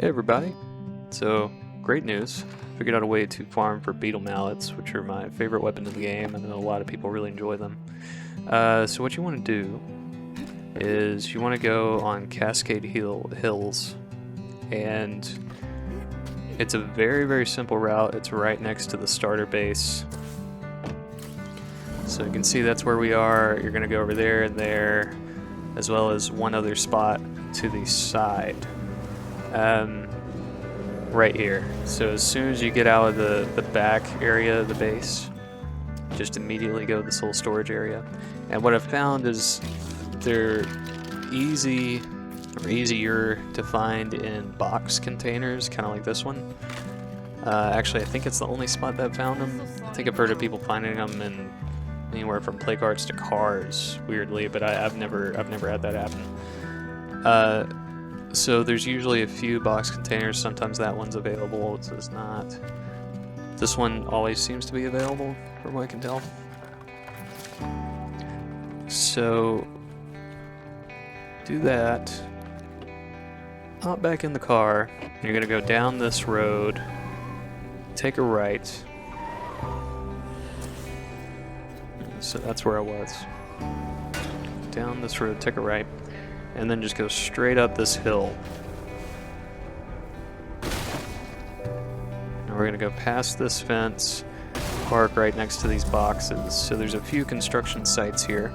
Hey everybody! So, great news. Figured out a way to farm for Beetle Mallets, which are my favorite weapon in the game. I know a lot of people really enjoy them. So what you want to do is you want to go on Cascade Hills, and it's a very simple route. It's right next to the starter base. So you can see that's where we are. You're going to go over there and there, as well as one other spot to the side. Right here. So as soon as you get out of the back area of the base, just immediately go to this little storage area. And what I've found is they're easy or easier to find in box containers, kind of like this one. Actually, I think it's the only spot that I've found them. I think I've heard of people finding them in anywhere from play cards to cars, weirdly, but I've never had that happen. So there's usually a few box containers. Sometimes that one's available, it says not. This one always seems to be available, from what I can tell. So do that. Hop back in the car. You're gonna go down this road, take a right. So that's where I was. Down this road, take a right. And then just go straight up this hill. And we're going to go past this fence, park right next to these boxes. So there's a few construction sites here.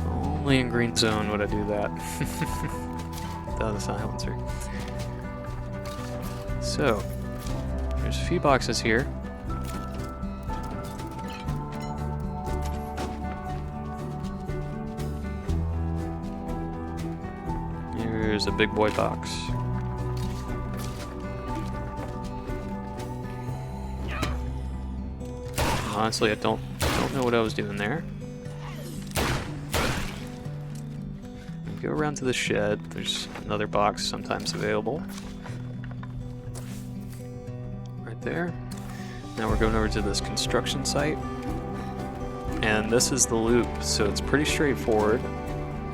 Only in green zone would I do that. The silencer. So, there's a few boxes here. Here's a big boy box. Honestly, I don't know what I was doing there. Go around to the shed. There's another box sometimes available. Right there. Now we're going over to this construction site. And this is the loop, so it's pretty straightforward.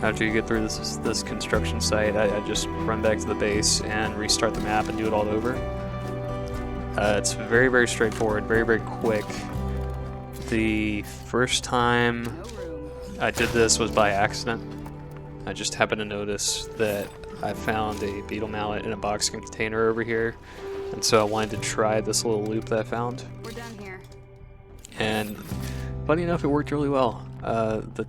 After you get through this construction site, I just run back to the base and restart the map and do it all over. It's very straightforward, very quick. The first time I did this was by accident. I just happened to notice that I found a Beetle Mallet in a box container over here, and so I wanted to try this little loop that I found. We're done here. And funny enough, it worked really well. The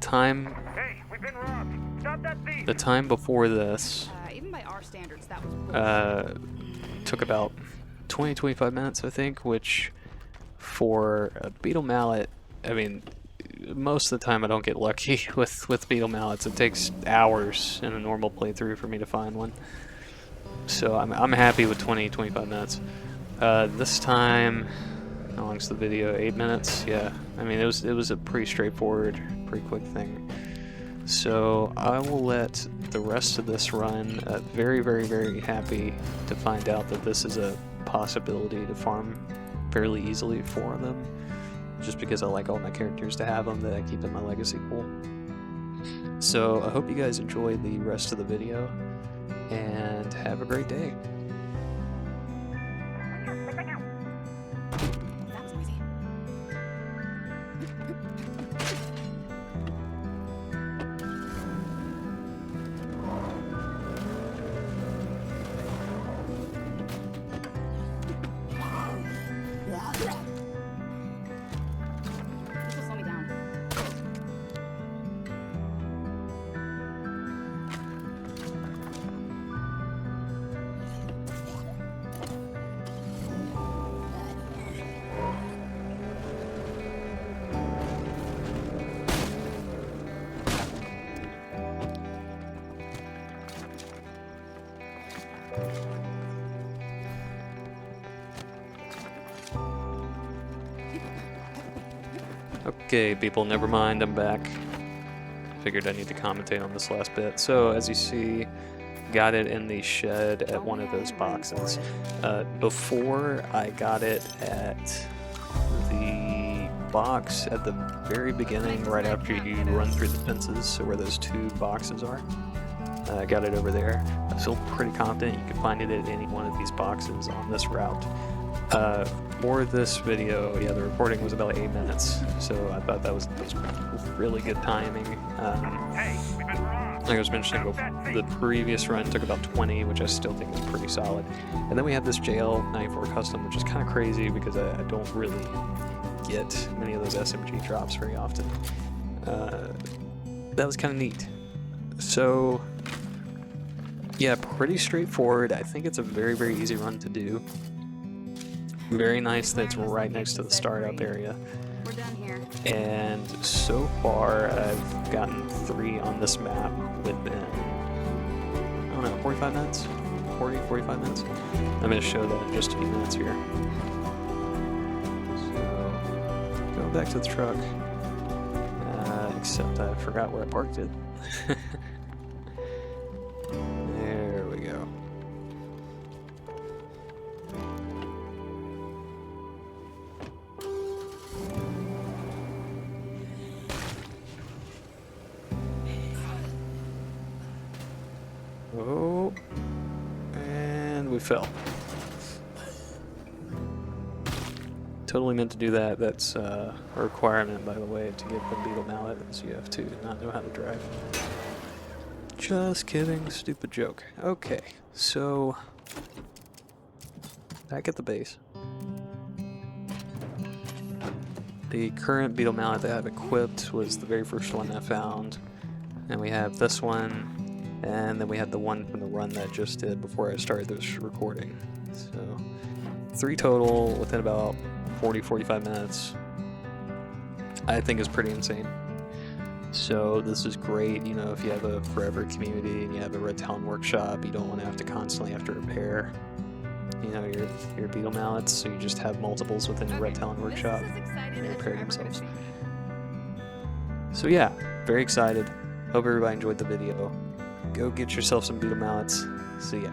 time before this Even by our standards, that was took about 20-25 minutes, I think, which for a Beetle Mallet, I mean, most of the time I don't get lucky with Beetle Mallets. It takes hours in a normal playthrough for me to find one. So I'm happy with 20-25 minutes. This time, how long's the video? 8 minutes? Yeah. I mean, it was a pretty straightforward, pretty quick thing. So I will let the rest of this run. Very happy to find out that this is a possibility to farm fairly easily for them, just because I like all my characters to have them that I keep in my legacy pool. So I hope you guys enjoy the rest of the video, and have a great day. This will slow me down. Okay, people, never mind, I'm back. Figured I need to commentate on this last bit. So, as you see, got it in the shed at one of those boxes. Before I got it at the box at the very beginning, right after you run through the fences, so where those 2 boxes are. I got it over there. I feel pretty confident you can find it at any one of these boxes on this route. For this video, yeah, the recording was about 8 minutes, so I thought that was really good timing. Like I was mentioning, the previous run took about 20, which I still think is pretty solid. And then we have this JL 94 Custom, which is kind of crazy because I don't really get many of those SMG drops very often. That was kind of neat. So, yeah, pretty straightforward. I think it's a very, very easy run to do. Very nice that it's right next to the startup area. We're done here. And so far, I've gotten 3 on this map within, I don't know, 45 minutes? 45 minutes? I'm going to show that in just a few minutes here. So, going back to the truck. Except I forgot where I parked it. There we go. Oh, and we fell. Totally meant to do that. That's a requirement, by the way, to get the Beetle Mallet, so you have to not know how to drive. Just kidding, stupid joke. Okay, so back at the base. The current Beetle Mallet that I have equipped was the very first one I found. And we have this one, and then we had the one from the run that I just did before I started this recording. So 3 total within about 40-45 minutes. I think is pretty insane. So this is great, you know, if you have a forever community and you have a Red Talon workshop, you don't want to have to constantly have to repair, you know, your Beetle Mallets, so you just have multiples within your Red Talon workshop and they repair themselves. So yeah, very excited. Hope everybody enjoyed the video. Go get yourself some Beetle Mallets. See ya.